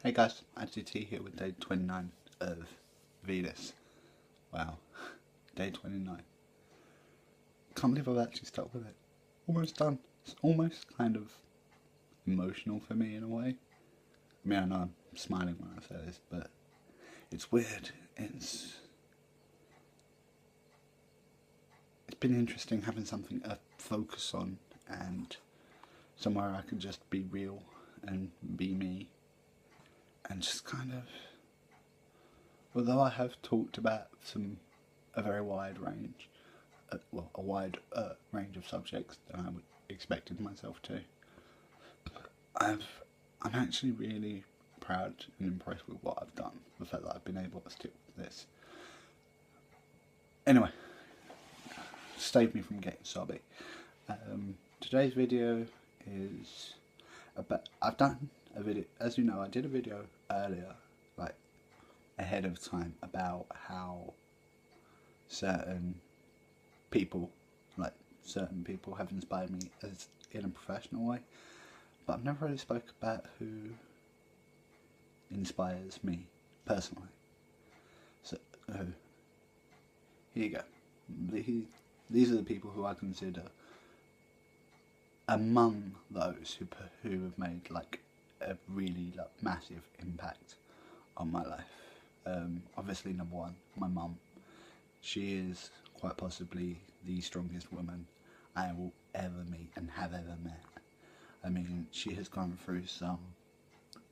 Hey guys, ITT here with day 29 of VEDIS. Wow, day 29. Can't believe I've actually stuck with it. Almost done. It's almost kind of emotional for me in a way. I mean, I know I'm smiling when I say this, but it's weird. It's been interesting having something to focus on and somewhere I can just be real and be me. And just kind of, although I have talked about a very wide range, a wide range of subjects than I would expected myself to, I'm actually really proud and impressed with what I've done. The fact that I've been able to stick with this. Anyway, saved me from getting sobby. Today's video is about, I've done a video, as you know, I did a video earlier, like ahead of time, about how certain people have inspired me as in a professional way, but I've never really spoke about who inspires me personally. So here you go. These are the people who I consider among those who have made like a really massive impact on my life. Obviously, number one, my mum. She is quite possibly the strongest woman I will ever meet and have ever met. I mean, she has gone through some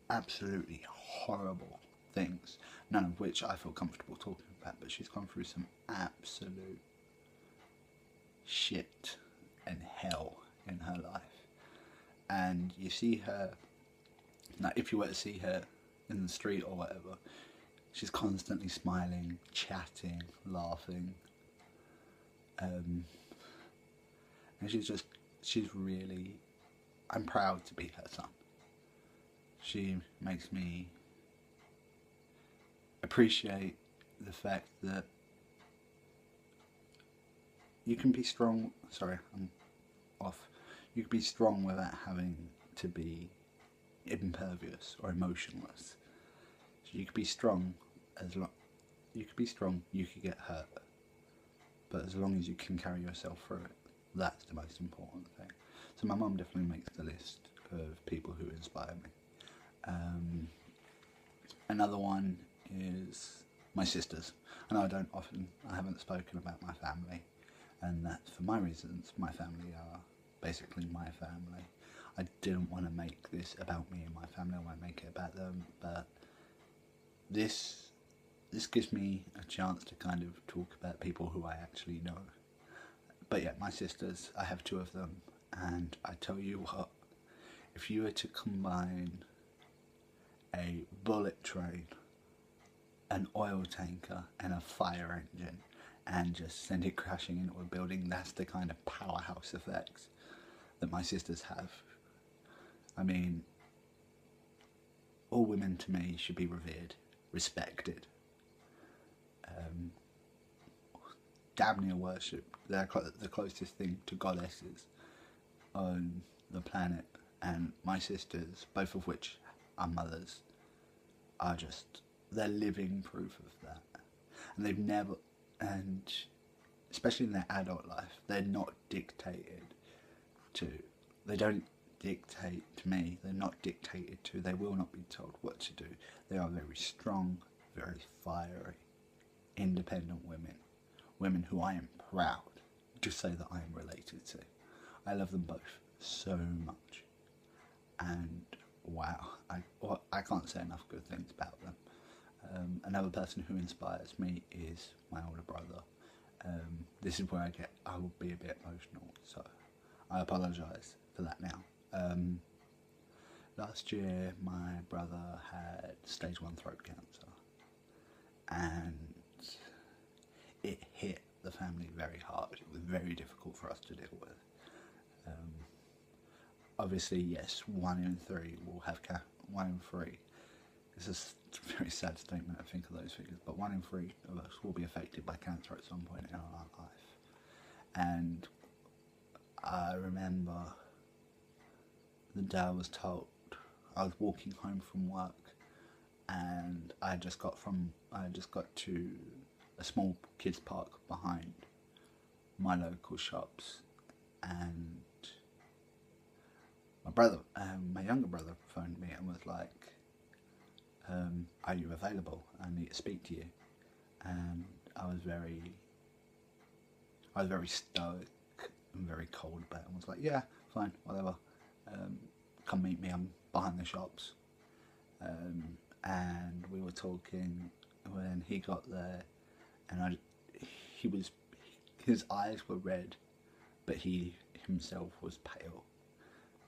absolutely horrible things, none of which I feel comfortable talking about, but she's gone through some absolute shit and hell in her life. And you see her, now if you were to see her in the street or whatever, she's constantly smiling, chatting, laughing, and she's really, I'm proud to be her son. She makes me appreciate the fact that you can be strong, sorry, I'm off. You can be strong without having to be impervious or emotionless. So you could be strong you could get hurt, but as long as you can carry yourself through it, that's the most important thing. So my mum definitely makes the list of people who inspire me. Another one is my sisters. I know I haven't spoken about my family, and that's for my reasons. My family are basically my family. I didn't want to make this about me and my family, I want to make it about them, but this gives me a chance to kind of talk about people who I actually know. But yeah, my sisters, I have two of them, and I tell you what, if you were to combine a bullet train, an oil tanker and a fire engine and just send it crashing into a building, that's the kind of powerhouse effects that my sisters have. I mean, all women to me should be revered, respected, damn near worshipped. They're the closest thing to goddesses on the planet, and my sisters, both of which are mothers, are just, they're living proof of that. And they've never, and especially in their adult life, they're not dictated to, they don't dictate to me, they're not dictated to, they will not be told what to do. They are very strong, very fiery, independent women who I am proud to say that I am related to. I love them both so much, and wow, I can't say enough good things about them. Another person who inspires me is my older brother. This is where I will be a bit emotional, so I apologise for that now. Last year my brother had stage 1 throat cancer, and it hit the family very hard. It was very difficult for us to deal with. Obviously, yes, 1 in 3 will have 1 in 3. This is a very sad statement to think of those figures, but 1 in 3 of us will be affected by cancer at some point in our life. And I remember the day I was told, I was walking home from work and I just got to a small kids park behind my local shops, and my younger brother phoned me and was like, "Are you available? I need to speak to you." And I was very stoic and very cold about it, and was like, "Yeah, fine, whatever. Come meet me. I'm behind the shops." And we were talking when he got there, and his eyes were red, but he himself was pale.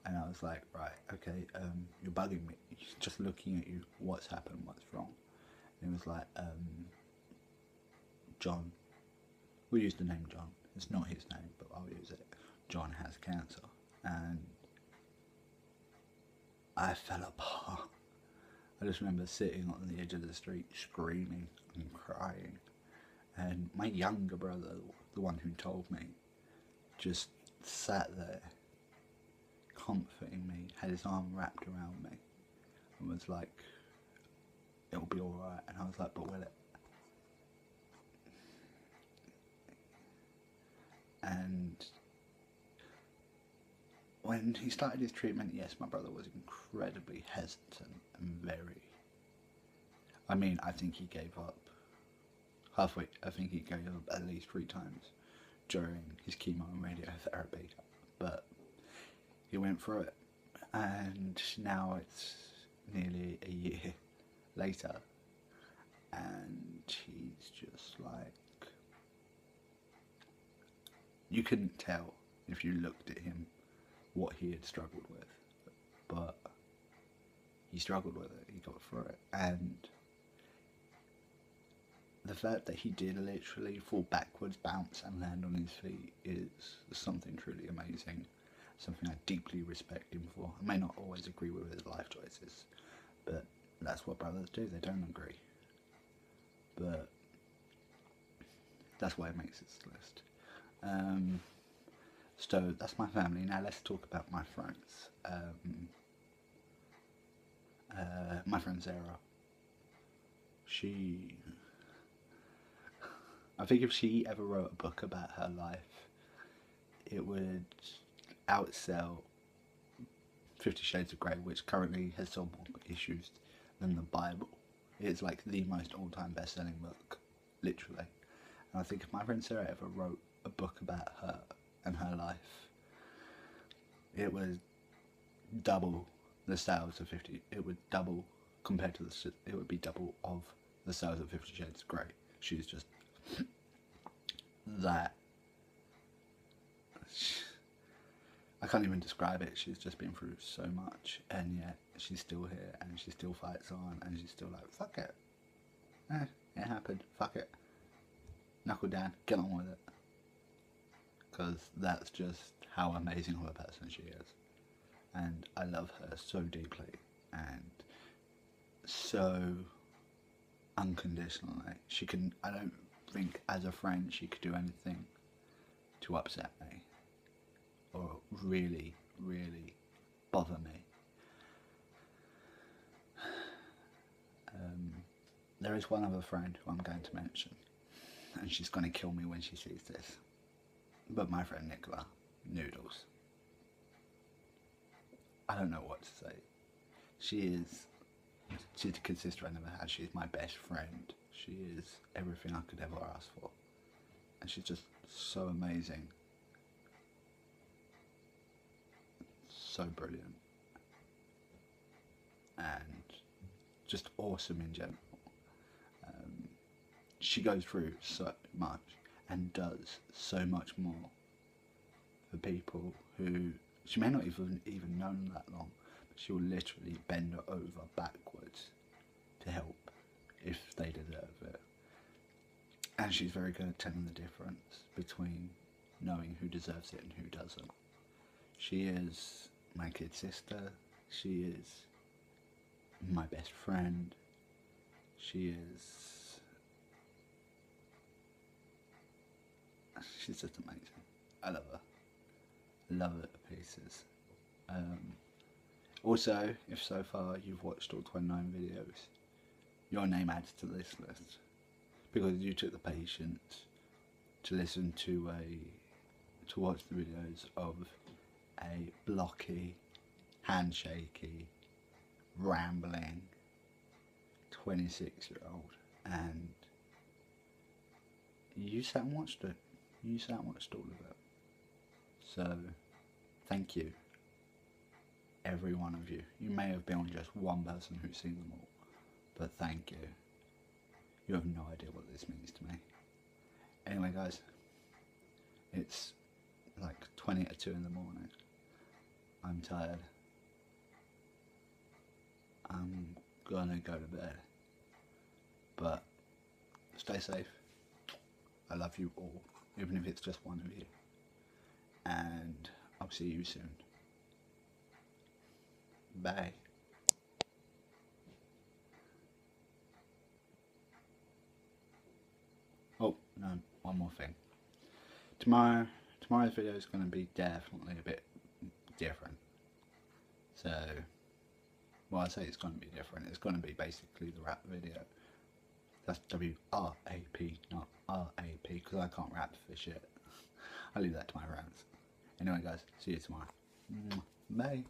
And I was like, "Right, okay, you're bugging me. He's just looking at you. What's happened? What's wrong?" And he was like, "John, we'll use the name John. It's not his name, but I'll use it. John has cancer." And I fell apart. I just remember sitting on the edge of the street screaming and crying. And my younger brother, the one who told me, just sat there comforting me, had his arm wrapped around me, and was like, "It'll be alright." And I was like, "But will it?" And when he started his treatment, yes, my brother was incredibly hesitant and I think he gave up halfway. I think he gave up at least 3 times during his chemo and radiotherapy, but he went through it, and now it's nearly a year later, and he's just like, you couldn't tell if you looked at him what he had struggled with, but he struggled with it, he got through it, and the fact that he did literally fall backwards, bounce and land on his feet is something truly amazing, something I deeply respect him for. I may not always agree with his life choices, but that's what brothers do, they don't agree. But that's why it makes this list. So that's my family. Now let's talk about my friends. My friend Sarah. I think if she ever wrote a book about her life, it would outsell 50 Shades of Grey, which currently has sold more issues than the Bible. It's like the most all-time best-selling book, literally. And I think if my friend Sarah ever wrote a book about her and her life, it would double the sales of 50. It would double compared to it would be double of the sales of 50 Shades of Grey. She's just that. I can't even describe it. She's just been through so much, and yet she's still here, and she still fights on, and she's still like, "Fuck it. It happened. Fuck it. Knuckle down. Get on with it." Because that's just how amazing of a person she is. And I love her so deeply, and so unconditionally. I don't think as a friend she could do anything to upset me or really, really bother me. There is one other friend who I'm going to mention, and she's going to kill me when she sees this, but my friend Nicola, Noodles. I don't know what to say. She's the kid sister I never had. She's my best friend. She is everything I could ever ask for, and she's just so amazing, so brilliant, and just awesome in general. She goes through so much and does so much more for people who she may not even known that long, but she will literally bend over backwards to help if they deserve it. And she's very good at telling the difference between knowing who deserves it and who doesn't. She is my kid sister. She is my best friend. She's just amazing. I love her. Love her to pieces. Also, if so far you've watched all 29 videos, your name adds to this list because you took the patience to listen to watch the videos of a blocky, handshaky, rambling 26-year-old, and you sat and watched it. You sat and watched all of it. So, thank you, every one of you. You may have been just one person who's seen them all, but thank you. You have no idea what this means to me. Anyway, guys, it's like 20 to 2 in the morning. I'm tired. I'm gonna go to bed. But stay safe. I love you all, even if it's just one of you. And I'll see you soon. Bye. Oh, no, one more thing. Tomorrow's video is going to be definitely a bit different. So, well, I say it's going to be different. It's going to be basically the rap video. That's W-R-A-P, not R-A-P, because I can't rap for shit. I'll leave that to my friends. Anyway, guys, see you tomorrow. Bye.